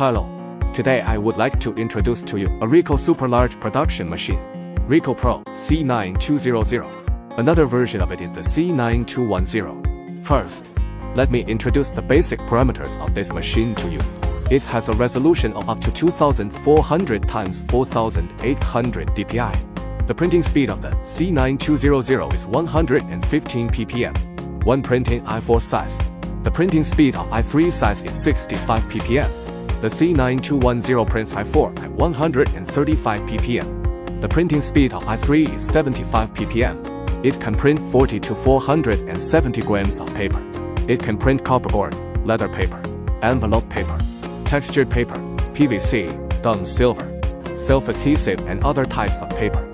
Hello. Today I would like to introduce to you a Ricoh super large production machine, Ricoh Pro C9200. Another version of it is the C9210. First, let me introduce the basic parameters of this machine to you. It has a resolution of up to 2400 x 4800 dpi. The printing speed of the C9200 is 115 ppm. When printing i4 size, the printing speed of i3 size is 65 ppm. The C9210 prints i4 at 135 ppm. The printing speed of i3 is 75 ppm. It can print 40 to 470 grams of paper. It can print copperboard, leather paper, envelope paper, textured paper, PVC, dung silver, self-adhesive and other types of paper.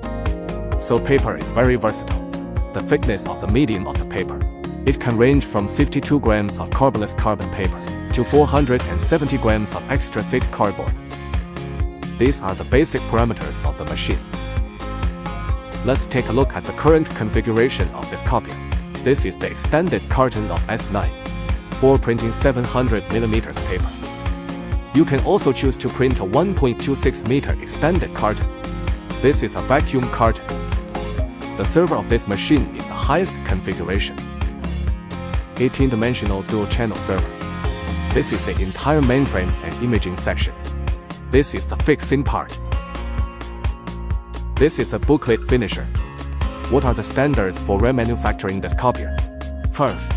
So paper is very versatile. The thickness of the medium of the paper. It can range from 52 grams of carbonless carbon paper to 470 grams of extra thick cardboard. These are the basic parameters of the machine. Let's take a look at the current configuration of this copier. This is the extended carton of S9 for printing 700mm paper. You can also choose to print a 1.26 meter extended carton. This is a vacuum carton. The server of this machine is the highest configuration. 18-dimensional dual-channel server. This is the entire mainframe and imaging section. This is the fixing part. This is a booklet finisher. What are the standards for remanufacturing this copier? First,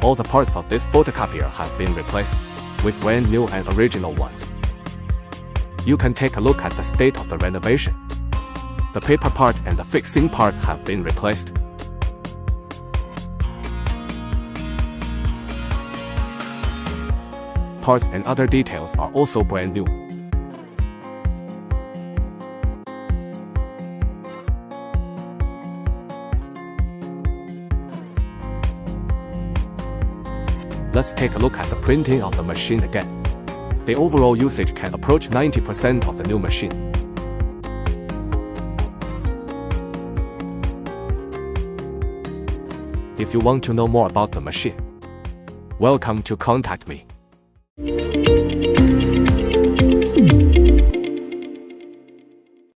all the parts of this photocopier have been replaced with brand new and original ones. You can take a look at the state of the renovation. The paper part and the fixing part have been replaced. Parts and other details are also brand new. Let's take a look at the printing of the machine again. The overall usage can approach 90% of the new machine. If you want to know more about the machine, welcome to contact me.